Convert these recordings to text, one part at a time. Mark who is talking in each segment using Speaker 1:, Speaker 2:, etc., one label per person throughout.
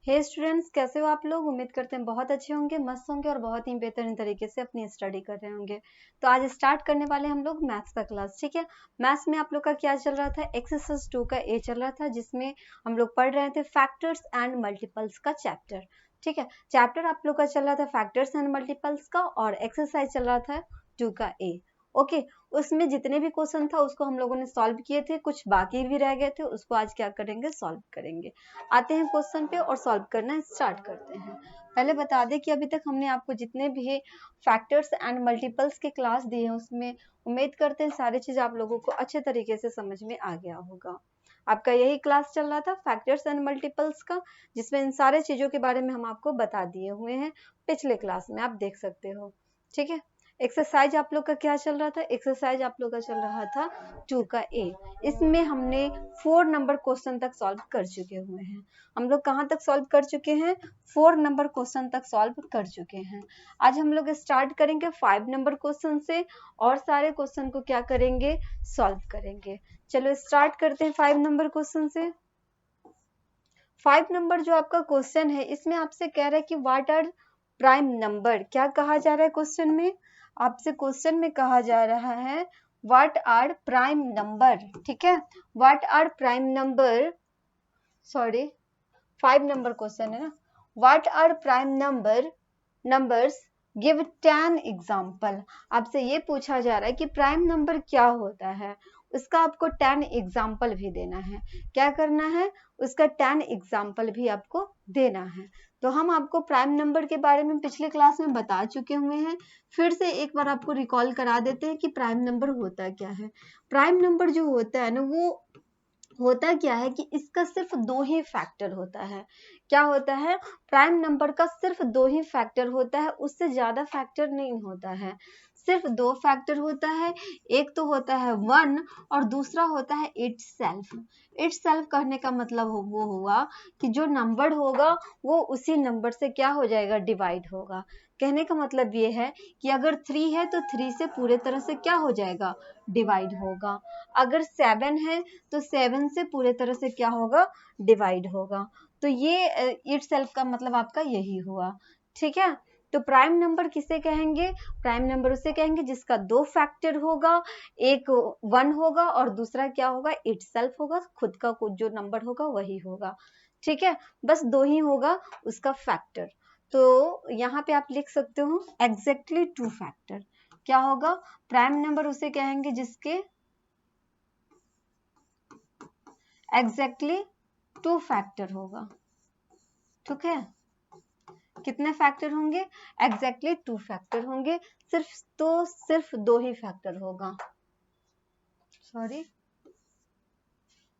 Speaker 1: हे students, कैसे हो आप लोग? उम्मीद करते हैं बहुत अच्छे होंगे, मस्त होंगे और बहुत ही बेहतरीन तरीके से अपनी स्टडी कर रहे होंगे। तो आज स्टार्ट करने वाले हम लोग मैथ्स का क्लास। ठीक है, मैथ्स में आप लोग का क्या चल रहा था? एक्सरसाइज 2 का ए चल रहा था, जिसमें हम लोग पढ़ रहे थे फैक्टर्स एंड मल्टीपल्स का चैप्टर। ठीक है, चैप्टर आप लोग का चल रहा था फैक्टर्स एंड मल्टीपल्स का और एक्सरसाइज चल रहा था 2 का ए। ओके, उसमें जितने भी क्वेश्चन था उसको हम लोगों ने सॉल्व किए थे, कुछ बाकी भी रह गए थे, उसको आज क्या करेंगे? सॉल्व करेंगे। आते हैं क्वेश्चन पे और सॉल्व करना स्टार्ट करते हैं। पहले बता दें कि अभी तक हमने आपको जितने भी फैक्टर्स एंड मल्टीपल्स के क्लास दिए हैं उसमें उम्मीद करते हैं सारी चीज आप लोगों को अच्छे तरीके से समझ में आ गया होगा। आपका यही क्लास चल रहा था फैक्टर्स एंड मल्टीपल्स का, जिसमें इन सारे चीजों के बारे में हम आपको बता दिए हुए हैं पिछले क्लास में, आप देख सकते हो। ठीक है, एक्सरसाइज आप लोग का क्या चल रहा था? एक्सरसाइज आप लोग का चल रहा था 2 का ए। इसमें हमने 4 नंबर क्वेश्चन तक सॉल्व कर चुके हुए हैं। हम लोग कहाँ तक सॉल्व कर चुके हैं? 4 नंबर क्वेश्चन तक सॉल्व कर चुके हैं। आज हम लोग स्टार्ट करेंगे 5 नंबर क्वेश्चन से और सारे क्वेश्चन को क्या करेंगे? सॉल्व करेंगे। चलो स्टार्ट करते हैं 5 नंबर क्वेश्चन से। 5 नंबर जो आपका क्वेश्चन है, इसमें आपसे कह रहा है कि व्हाट आर प्राइम नंबर। क्या कहा जा रहा है क्वेश्चन में? आपसे क्वेश्चन में कहा जा रहा है व्हाट आर प्राइम नंबर। ठीक है, what are prime number, sorry 5 number question है ना। What are prime numbers give 10 example. आपसे ये पूछा जा रहा है कि प्राइम नंबर क्या होता है, उसका आपको 10 एग्जाम्पल भी देना है। क्या करना है? उसका 10 एग्जाम्पल भी आपको देना है। तो हम आपको प्राइम नंबर के बारे में पिछले क्लास में बता चुके हुए हैं, फिर से एक बार आपको रिकॉल करा देते हैं कि प्राइम नंबर होता क्या है। प्राइम नंबर जो होता है ना, वो होता क्या है कि इसका सिर्फ 2 ही फैक्टर होता है। क्या होता है? प्राइम नंबर का सिर्फ 2 ही फैक्टर होता है, उससे ज्यादा फैक्टर नहीं होता है। सिर्फ 2 फैक्टर होता है, एक तो होता है 1 और दूसरा होता है इटसेल्फ। इटसेल्फ कहने का मतलब वो हुआ कि जो नंबर होगा वो उसी नंबर से क्या हो जाएगा? डिवाइड होगा। कहने का मतलब ये है कि अगर 3 है तो 3 से पूरे तरह से क्या हो जाएगा? डिवाइड होगा। अगर 7 है तो 7 से पूरे तरह से क्या होगा? डिवाइड होगा। तो ये इटसेल्फ का मतलब आपका यही हुआ। ठीक है, तो प्राइम नंबर किसे कहेंगे? प्राइम नंबर उसे कहेंगे जिसका 2 फैक्टर होगा, एक 1 होगा और दूसरा क्या होगा? इटसेल्फ होगा, खुद का जो नंबर होगा वही होगा। ठीक है, बस 2 ही होगा उसका फैक्टर। तो यहाँ पे आप लिख सकते हो एग्जैक्टली 2 फैक्टर। क्या होगा? प्राइम नंबर उसे कहेंगे जिसके एग्जैक्टली 2 फैक्टर होगा। ठीक है, कितने फैक्टर होंगे? एग्जैक्टली 2 फैक्टर होंगे। सिर्फ 2 ही फैक्टर होगा, सॉरी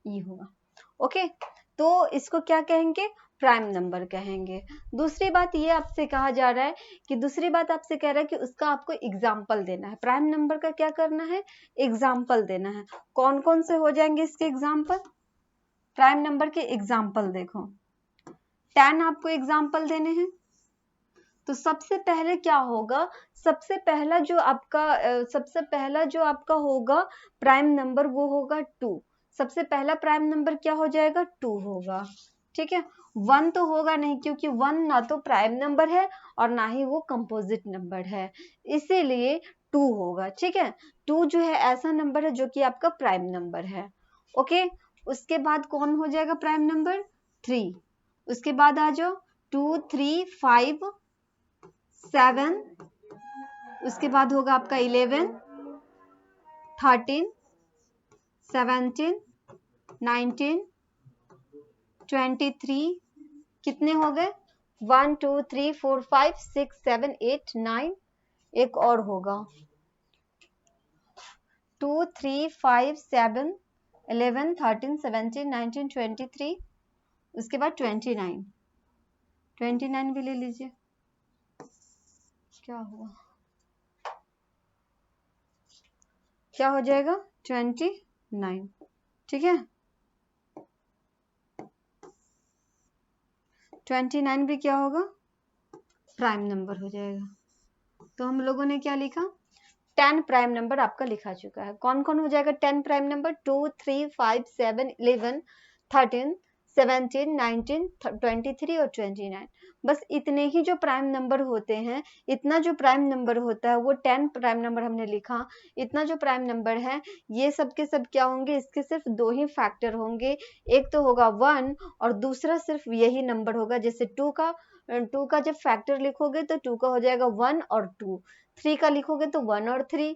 Speaker 1: ये होगा। ओके, तो इसको क्या कहेंगे? प्राइम नंबर कहेंगे। दूसरी बात ये आपसे कहा जा रहा है कि दूसरी बात आपसे कह रहा है कि उसका आपको एग्जाम्पल देना है। प्राइम नंबर का क्या करना है? एग्जाम्पल देना है। कौन कौन से हो जाएंगे इसके एग्जाम्पल? प्राइम नंबर के एग्जाम्पल देखो, 10 आपको एग्जाम्पल देने हैं। तो सबसे पहले क्या होगा? सबसे पहला जो आपका होगा प्राइम नंबर वो होगा 2। सबसे पहला प्राइम नंबर क्या हो जाएगा? 2 होगा। ठीक है, 1 तो होगा नहीं, क्योंकि 1 ना तो प्राइम नंबर है और ना ही वो कंपोजिट नंबर है, इसीलिए 2 होगा। ठीक है, 2 जो है ऐसा नंबर है जो कि आपका प्राइम नंबर है। ओके, उसके बाद कौन हो जाएगा प्राइम नंबर? 3। उसके बाद आ जाओ 2, 3, 5, 7, उसके बाद होगा आपका 11, 13, 17, 19, 23। कितने हो गए? 1, 2, 3, 4, 5, 6, 7, 8, 9। एक और होगा 2, 3, 5, 7, 11, 13, 17, 19, 23। उसके बाद 29 भी ले लीजिए। क्या हुआ? क्या हो जाएगा? 29। ठीक है, 29 भी क्या होगा? प्राइम नंबर हो जाएगा। तो हम लोगों ने क्या लिखा? 10 प्राइम नंबर आपका लिखा चुका है। कौन कौन हो जाएगा 10 प्राइम नंबर? 2, 3, 5, 7, 11, 13, 17, 19, 23 और 29। बस इतने ही जो प्राइम नंबर होते हैं, इतना जो प्राइम नंबर होता है वो 10 प्राइम नंबर हमने लिखा। इतना जो प्राइम नंबर है ये सब के सब क्या होंगे, इसके सिर्फ दो ही फैक्टर होंगे, एक तो होगा 1 और दूसरा सिर्फ यही नंबर होगा। जैसे 2 का जब फैक्टर लिखोगे तो 2 का हो जाएगा 1 और 2, 3 का लिखोगे तो 1 और 3,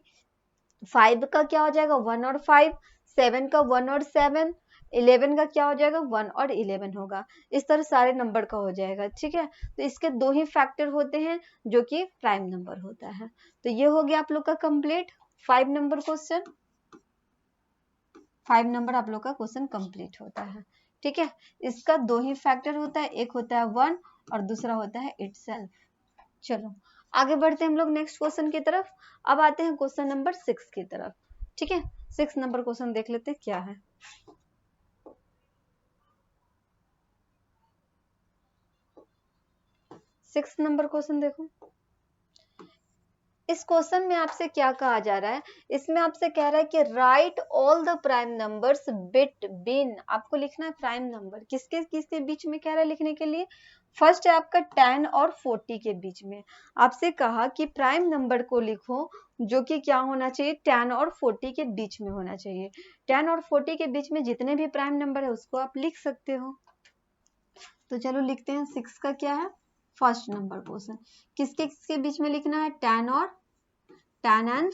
Speaker 1: 5 का क्या हो जाएगा 1 और 5, 7 का 1 और 7, 11 का क्या हो जाएगा 1 और 11 होगा। इस तरह सारे नंबर का हो जाएगा, ठीक है। तो इसके दो ही फैक्टर होते हैं जो कि प्राइम नंबर होता है। तो ये हो गया आप लोग का कंप्लीट 5 नंबर क्वेश्चन। 5 नंबर आप लोग का क्वेश्चन कंप्लीट होता है, ठीक है। इसका दो ही फैक्टर होता है, एक होता है 1 और दूसरा होता है इटसेल्फ। चलो आगे बढ़ते हैं हम लोग नेक्स्ट क्वेश्चन की तरफ। अब आते हैं क्वेश्चन नंबर 6 की तरफ, ठीक है। 6 नंबर क्वेश्चन देख लेते हैं क्या है। 6 नंबर क्वेश्चन देखो। इस क्वेश्चन में आपसे क्या कहा जा रहा है, इसमें आपसे कह रहा है कि right all the prime numbers between, आपको लिखना है प्राइम नंबर किसके किसके बीच में कह रहा है लिखने के लिए। फर्स्ट है आपका 10 और 40 के बीच में। आपसे कहा कि प्राइम नंबर को लिखो जो कि क्या होना चाहिए, 10 और 40 के बीच में होना चाहिए। 10 और 40 के बीच में जितने भी प्राइम नंबर है उसको आप लिख सकते हो। तो चलो लिखते हैं 6 का क्या है, फर्स्ट नंबर क्वेश्चन। किसके किसके बीच में लिखना है, 10 एंड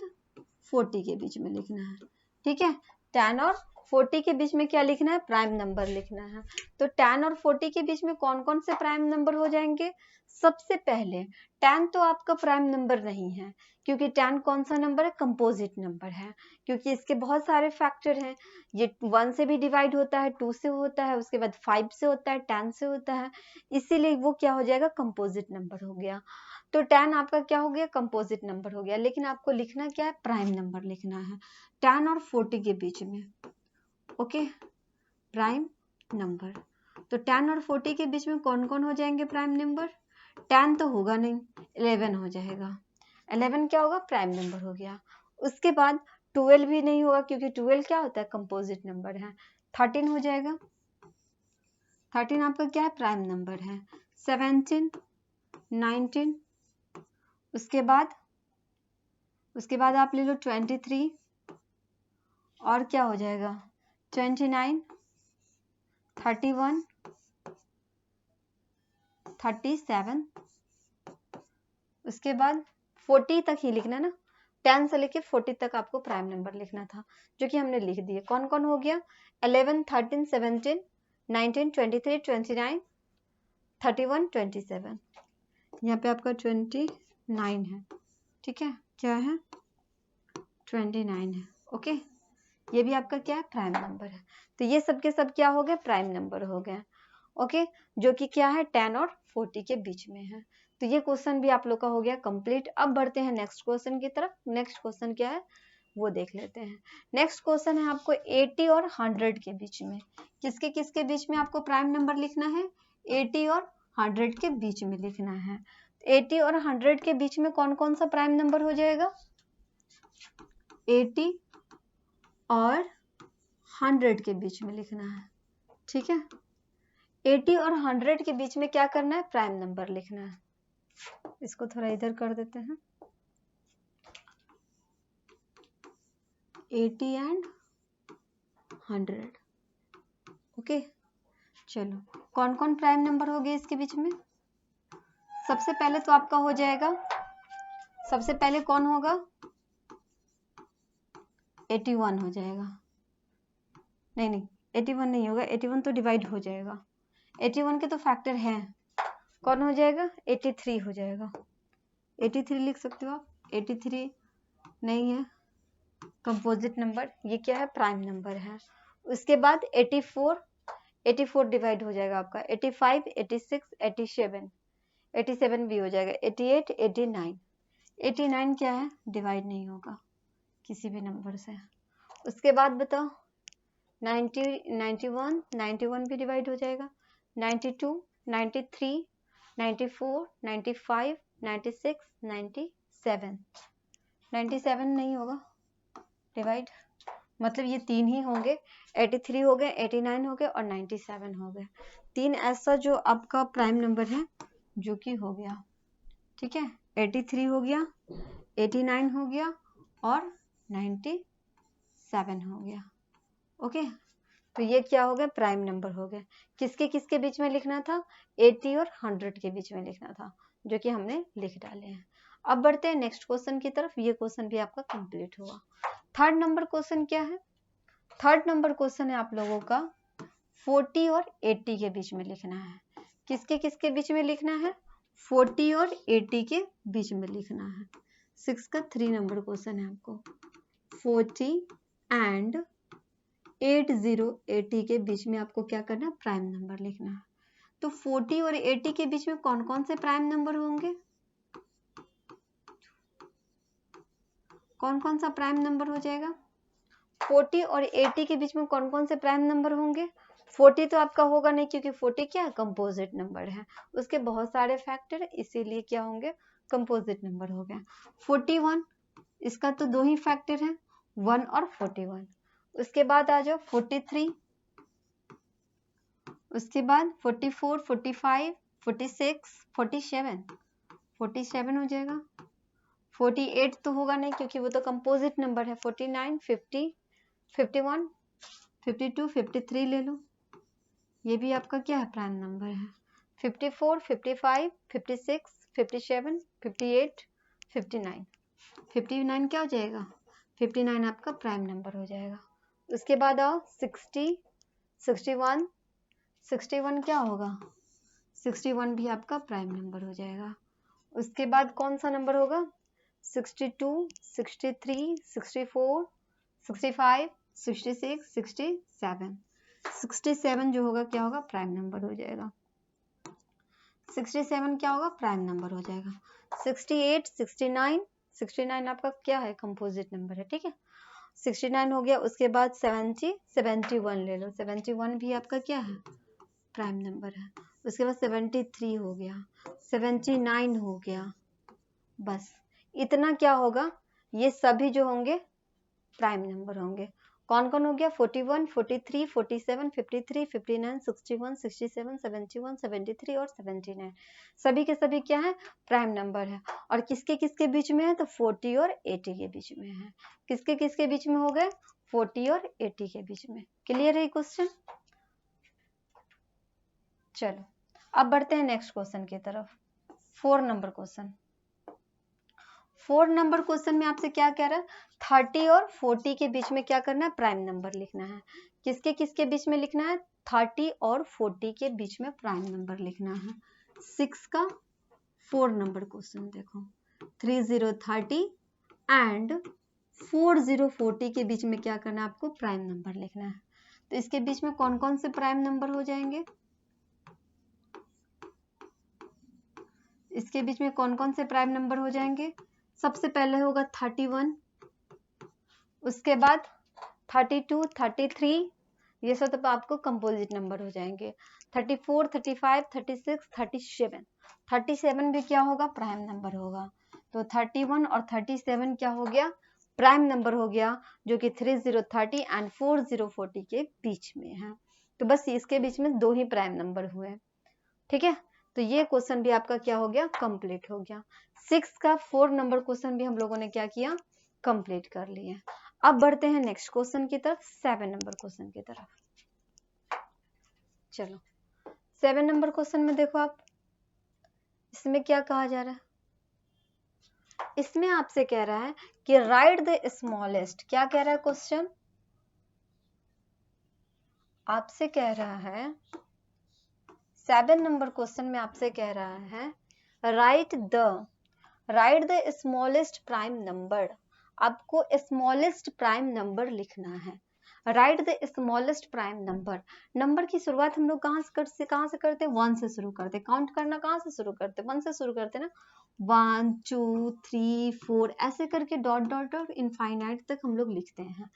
Speaker 1: 40 के बीच में लिखना है, ठीक है। 10 और 40 के बीच में क्या लिखना है, प्राइम नंबर लिखना है। तो 10 और 40 के बीच में कौन कौन से प्राइम नंबर हो जाएंगे। सबसे पहले 10 तो आपका प्राइम नंबर नहीं है, क्योंकि 10 कौन सा नंबर है, कंपोजिट नंबर है, क्योंकि इसके बहुत सारे फैक्टर हैं। ये 1 से भी डिवाइड होता है, 2 से होता है, उसके बाद 5 से होता है, 10 से होता है, इसीलिए वो क्या हो जाएगा, कंपोजिट नंबर हो गया। तो 10 आपका क्या हो गया, कंपोजिट नंबर हो गया। लेकिन आपको लिखना क्या है, प्राइम नंबर लिखना है 10 और 40 के बीच में, ओके, प्राइम नंबर। तो 10 और 40 के बीच में कौन कौन हो जाएंगे प्राइम नंबर। 10 तो होगा नहीं, 11 हो जाएगा। 11 क्या होगा, प्राइम नंबर हो गया। उसके बाद 12 भी नहीं होगा, क्योंकि 12 क्या होता है, कंपोजिट नंबर है। 13 हो जाएगा, 13 आपका क्या है, प्राइम नंबर है। 17, 19, उसके बाद आप ले लो 23, और क्या हो जाएगा 29, 31, 37, उसके बाद 40 तक ही लिखना ना, 10 से लेके 40 तक आपको प्राइम नंबर लिखना था, जो कि हमने लिख दिए। कौन कौन हो गया, 11, 13, 17, 19, 23, 29, 31, 27। यहाँ पे आपका 29 है, ठीक है, क्या है 29 है, ओके। ये भी आपका क्या है, प्राइम नंबर है। तो ये सब के सब क्या हो गए, प्राइम नंबर हो गए, ओके, जो कि क्या है 10 और 40 के बीच में है। तो ये क्वेश्चन भी आप लोग का हो गया कंप्लीट। अब बढ़ते हैं नेक्स्ट क्वेश्चन की तरफ। नेक्स्ट क्वेश्चन क्या है वो देख लेते हैं। नेक्स्ट क्वेश्चन है आपको 80 और 100 के बीच में, किसके किसके बीच में आपको प्राइम नंबर लिखना है, 80 और 100 के बीच में लिखना है। 80 और 100 के बीच में कौन कौन सा प्राइम नंबर हो जाएगा, 80 और 100 के बीच में लिखना है, ठीक है। 80 और 100 के बीच में क्या करना है, प्राइम नंबर लिखना है। इसको थोड़ा इधर कर देते हैं, 80 एंड 100, ओके। चलो कौन कौन प्राइम नंबर हो गए इसके बीच में। सबसे पहले तो आपका हो जाएगा, सबसे पहले कौन होगा, 81 हो जाएगा। नहीं 81 नहीं होगा, 81 तो डिवाइड हो जाएगा। 81 के तो फैक्टर हैं, कौन हो जाएगा, 83 हो जाएगा। 83 लिख सकते हो आप, 83 नहीं है कंपोजिट नंबर, ये क्या है, प्राइम नंबर है। उसके बाद 84 डिवाइड हो जाएगा आपका, 85, 86, 87, 87 भी हो जाएगा, 88, 89, 89 क्या है, डिवाइड नहीं होगा किसी भी नंबर से। उसके बाद बताओ 90, 91, 91 भी डिवाइड हो जाएगा, 92, 93, 94, 95, 96, 97, 97 नहीं होगा डिवाइड, मतलब ये 3 ही होंगे, 83 हो गए, 89 हो गए और 97 हो गए। 3 ऐसा जो आपका प्राइम नंबर है जो कि हो गया, ठीक है, 83 हो गया, 89 हो गया और 97 हो गया। ओके, तो ये क्या हो गया, प्राइम नंबर हो गए। किसके किसके बीच में लिखना था, 80 और 100 के बीच में लिखना था, जो कि हमने लिख डाले हैं। अब बढ़ते हैं नेक्स्ट क्वेश्चन की तरफ। ये क्वेश्चन भी आपका कंप्लीट हुआ। थर्ड नंबर क्वेश्चन क्या है, थर्ड नंबर क्वेश्चन है आप लोगों का 40 और 80 के बीच में लिखना है। किसके किसके बीच में लिखना है, 40 और 80 के बीच में लिखना है। 6 का 3 नंबर क्वेश्चन है आपको, 40 एंड 80 के बीच में आपको क्या करना है, प्राइम नंबर लिखना है। तो 40 और 80 के बीच में कौन कौन से प्राइम नंबर होंगे, कौन कौन सा प्राइम नंबर हो जाएगा, 40 और 80 के बीच में कौन कौन से प्राइम नंबर होंगे। 40 तो आपका होगा नहीं, क्योंकि 40 क्या है, कंपोजिट नंबर है, उसके बहुत सारे फैक्टर है, इसीलिए क्या होंगे, कंपोजिट नंबर हो गया। 41, इसका तो 2 ही फैक्टर है, 1 और 41। उसके बाद आ जाओ 43, उसके बाद 44, 45, 46, 47 हो जाएगा। 48 तो होगा नहीं, क्योंकि वो तो कंपोजिट नंबर है। 49, 50, 51, 52, 53 ले लो, ये भी आपका क्या है, प्राइम नंबर है। 54, 55, 56, 57, 58, 59, 59 क्या हो जाएगा, 59 आपका प्राइम नंबर हो जाएगा। उसके बाद आओ 60, 61, 61 क्या होगा, 61 भी आपका प्राइम नंबर हो जाएगा। उसके बाद कौन सा नंबर होगा, 62, 63, 64, 65, 66, 67, 67 जो होगा क्या होगा, प्राइम नंबर हो जाएगा। 67 क्या होगा, प्राइम नंबर हो जाएगा। 68, 69, 69 आपका क्या है, कंपोजिट नंबर है, ठीक है, 69 हो गया। उसके बाद 70, 71 ले लो, 71 भी आपका क्या है, प्राइम नंबर है। उसके बाद 73 हो गया, 79 हो गया, बस इतना क्या होगा, ये सभी जो होंगे प्राइम नंबर होंगे। कौन कौन हो गया, 41, 43, 47, 53, 59, 61, 67, 71, 73 और 79, सभी के सभी क्या है, प्राइम नंबर है। और किसके किसके बीच में है, तो 40 और 80 के बीच में है। किसके किसके बीच में हो गए, 40 और 80 के बीच में। क्लियर है क्वेश्चन। चलो अब बढ़ते हैं नेक्स्ट क्वेश्चन की तरफ। 4 नंबर क्वेश्चन। 4 नंबर क्वेश्चन में आपसे क्या कह रहा है, 30 और 40 के बीच में क्या करना है, प्राइम नंबर लिखना है। किसके किसके बीच में लिखना है, 30 और 40 के बीच में प्राइम नंबर लिखना है। 6 का 4 नंबर क्वेश्चन देखो, 30 30 एंड 40 40 के बीच में क्या करना है, आपको प्राइम नंबर लिखना है। तो इसके बीच में कौन कौन से प्राइम नंबर हो जाएंगे, इसके बीच में कौन कौन से प्राइम नंबर हो जाएंगे। सबसे पहले होगा 31, उसके बाद 32, 33, ये सब तो आपको कंपोजिट नंबर हो जाएंगे। 34, 35, 36, 37, 37 भी क्या होगा, प्राइम नंबर होगा। तो 31 और 37 क्या हो गया, प्राइम नंबर हो गया, जो कि 30 30 एंड 40 40 के बीच में है। तो बस इसके बीच में 2 ही प्राइम नंबर हुए, ठीक है। तो ये क्वेश्चन भी आपका क्या हो गया, कंप्लीट हो गया। 6 का 4 नंबर क्वेश्चन भी हम लोगों ने क्या किया, कंप्लीट कर लिया। अब बढ़ते हैं नेक्स्ट क्वेश्चन की तरफ, 7 नंबर क्वेश्चन की तरफ। चलो 7 नंबर क्वेश्चन में देखो आप, इसमें क्या कहा जा रहा है, इसमें आपसे कह रहा है कि राइट द स्मॉलेस्ट, क्या कह रहा है क्वेश्चन, आपसे कह रहा है 7 नंबर क्वेश्चन में आपसे कह रहा है right the smallest prime number. आपको स्मॉलेस्ट प्राइम नंबर लिखना है। Right the smallest prime number. Number की शुरुआत हम लोग कहाँ से करते हैं, 1 से शुरू करते। काउंट करना कहाँ से शुरू करते, 1 से शुरू करते ना, 1 2 3 4 ऐसे करके डॉट डॉट डॉट इनफाइनाइट तक हम लोग लिखते हैं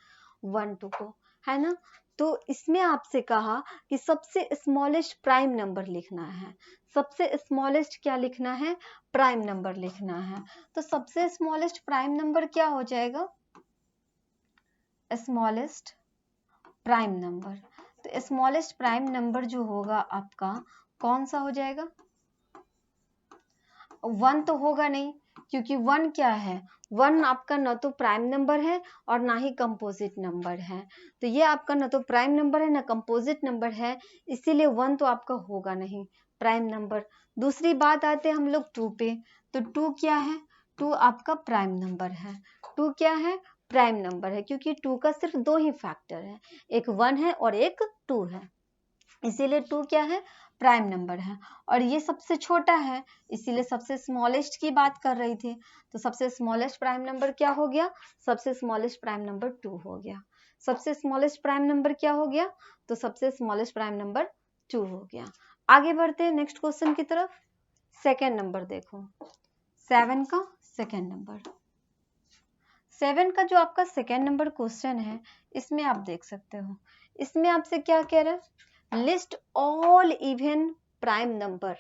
Speaker 1: 1 2 को, है ना। तो इसमें आपसे कहा कि सबसे स्मॉलेस्ट प्राइम नंबर लिखना है। सबसे स्मॉलेस्ट क्या लिखना है, प्राइम नंबर लिखना है। तो सबसे स्मॉलेस्ट प्राइम नंबर क्या हो जाएगा, स्मॉलेस्ट प्राइम नंबर। तो स्मॉलेस्ट प्राइम नंबर जो होगा आपका कौन सा हो जाएगा? 1 तो होगा नहीं, क्योंकि 1 क्या है, 1 आपका न तो प्राइम नंबर है और ना ही कंपोजिट नंबर है। तो ये आपका न तो प्राइम नंबर है ना कंपोजिट नंबर है, इसीलिए 1 तो आपका होगा नहीं प्राइम नंबर। दूसरी बात आते हैं हम लोग 2 पे। तो 2 क्या है? 2 आपका प्राइम नंबर है। 2 क्या है? प्राइम नंबर है, क्योंकि 2 का सिर्फ 2 ही फैक्टर है, एक 1 है और एक 2 है, इसीलिए 2 क्या है? प्राइम नंबर है। और ये सबसे छोटा है, इसीलिए सबसे स्मॉलेस्ट की बात कर रही थी। तो सबसे स्मॉलेस्ट प्राइम नंबर क्या हो गया? सबसे स्मॉलेस्ट प्राइम नंबर 2 हो गया। सबसे स्मॉलेस्ट प्राइम नंबर क्या हो गया? तो सबसे स्मॉलेस्ट प्राइम नंबर 2 हो गया। आगे बढ़ते हैं नेक्स्ट क्वेश्चन की तरफ। सेकेंड नंबर देखो, 7 का सेकेंड नंबर। 7 का जो आपका सेकेंड नंबर क्वेश्चन है, इसमें आप देख सकते हो, इसमें आपसे क्या कह रहा है? List all even prime number.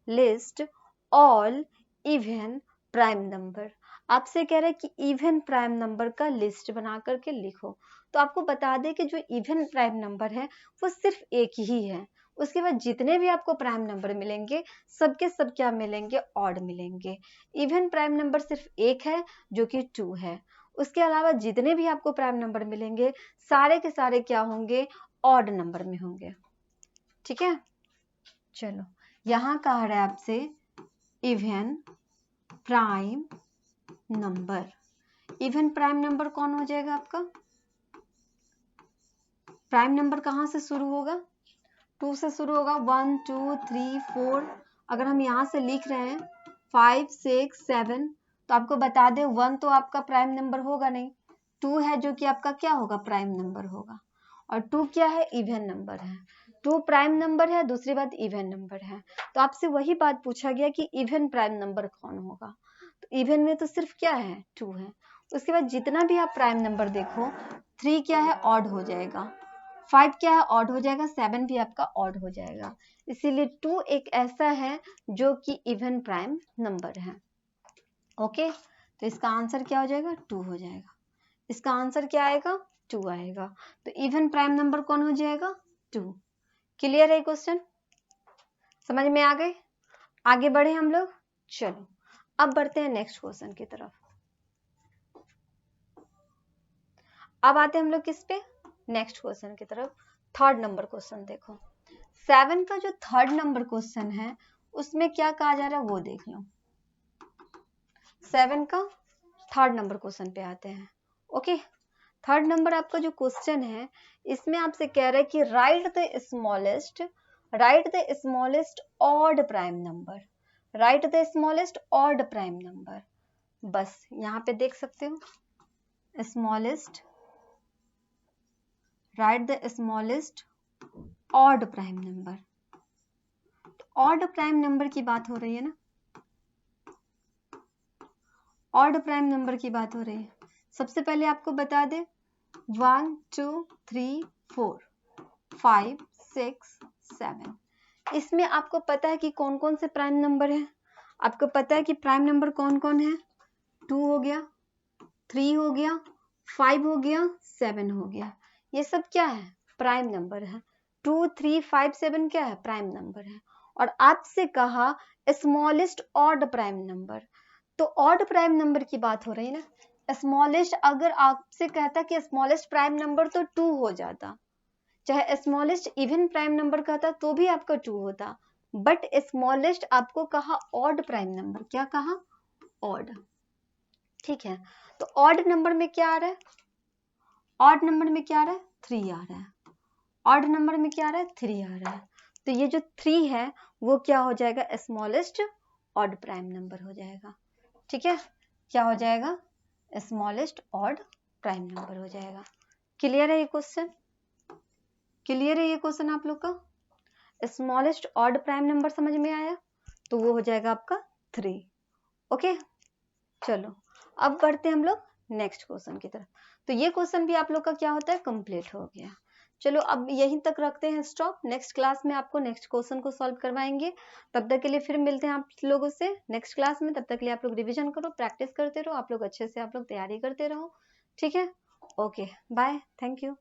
Speaker 1: List all even prime number. आपसे कह रहा है कि इवन प्राइम नंबर का लिस्ट बना करके लिखो। तो आपको बता दें कि जो इवन प्राइम नंबर है वो सिर्फ एक ही है। उसके बाद जितने भी आपको प्राइम नंबर मिलेंगे सबके सब क्या मिलेंगे? ऑड मिलेंगे। इवन प्राइम नंबर सिर्फ एक है जो कि 2 है। उसके अलावा जितने भी आपको प्राइम नंबर मिलेंगे सारे के सारे क्या होंगे? ऑड नंबर में होंगे। ठीक है, चलो यहां कहा रहा है आपसे even prime number. Even prime number कौन हो जाएगा आपका? प्राइम नंबर कहां से शुरू होगा? 2 से शुरू होगा। 1 2 3 4। अगर हम यहां से लिख रहे हैं 5 6 7, तो आपको बता दें 1 तो आपका प्राइम नंबर होगा नहीं, 2 है जो कि आपका क्या होगा? प्राइम नंबर होगा। और 2 क्या है? इवन नंबर है। 2 प्राइम नंबर है, दूसरी बात इवन नंबर है। तो आपसे वही बात पूछा गया कि इवन प्राइम नंबर कौन होगा? तो इवन में तो सिर्फ क्या है? 2 है। उसके बाद जितना भी आप प्राइम नंबर देखो, 3 क्या है? ऑड हो जाएगा। 5 क्या है? ऑड हो जाएगा। 7 भी आपका ऑड हो जाएगा। इसीलिए 2 एक ऐसा है जो कि इवन प्राइम नंबर है। ओके, तो इसका आंसर क्या हो जाएगा? 2 हो जाएगा। इसका आंसर क्या आएगा? 2 आएगा। तो इवन प्राइम नंबर कौन हो जाएगा? 2। क्लियर है क्वेश्चन? समझ में आ गए? आगे बढ़े हम लोग। चलो अब बढ़ते हैं नेक्स्ट क्वेश्चन की तरफ। अब आते हैं हम लोग किस पे? नेक्स्ट क्वेश्चन की तरफ। थर्ड नंबर क्वेश्चन देखो। 7 का जो थर्ड नंबर क्वेश्चन है उसमें क्या कहा जा रहा है वो देख लो। 7 का थर्ड नंबर क्वेश्चन पे आते हैं। ओके, थर्ड नंबर आपका जो क्वेश्चन है इसमें आपसे कह रहा है कि right the smallest odd prime number. Right the smallest odd prime number. बस यहाँ पे देख सकते हो smallest, right the smallest odd prime number. Odd prime number की बात हो रही है ना, ऑड प्राइम नंबर की बात हो रही है। सबसे पहले आपको बता दे 1 2 3 4 5 6 7। इसमें आपको पता है कि कौन कौन से प्राइम नंबर है? आपको पता है कि प्राइम नंबर कौन कौन है? 2 हो गया, 3 हो गया, 5 हो गया, 7 हो गया। ये सब क्या है? प्राइम नंबर है। 2 3 5 7 क्या है? प्राइम नंबर है। और आपसे कहा स्मॉलेस्ट ऑड प्राइम नंबर, तो ऑड प्राइम नंबर की बात हो रही है ना। स्मॉलेस्ट, अगर आपसे कहता कि स्मॉलेस्ट प्राइम नंबर तो 2 हो जाता, चाहे स्मॉलेस्ट इवन प्राइम नंबर कहता तो भी आपका 2 होता, बट स्मॉलेस्ट आपको कहा ऑड प्राइम नंबर। क्या कहा? ऑड। ठीक है, तो ऑड नंबर में क्या आ रहा है? ऑड नंबर में क्या आ रहा है? 3 आ रहा है। ऑड नंबर में क्या आ रहा है? 3 आ रहा है। तो ये जो 3 है वो क्या हो जाएगा? स्मॉलेस्ट ऑड प्राइम नंबर हो जाएगा। ठीक है, क्या हो जाएगा? स्मॉलेस्ट ऑड प्राइम नंबर हो जाएगा। क्लियर है ये क्वेश्चन? क्लियर है ये क्वेश्चन आप लोग का? स्मॉलेस्ट ऑड प्राइम नंबर समझ में आया? तो वो हो जाएगा आपका 3। ओके, चलो अब बढ़ते हैं हम लोग नेक्स्ट क्वेश्चन की तरफ। तो ये क्वेश्चन भी आप लोग का क्या होता है? कंप्लीट हो गया। चलो अब यहीं तक रखते हैं स्टॉप। नेक्स्ट क्लास में आपको नेक्स्ट क्वेश्चन को सॉल्व करवाएंगे। तब तक के लिए फिर मिलते हैं आप लोगों से नेक्स्ट क्लास में। तब तक के लिए आप लोग रिवीजन करो, प्रैक्टिस करते रहो, आप लोग अच्छे से आप लोग तैयारी करते रहो। ठीक है, ओके, बाय, थैंक यू।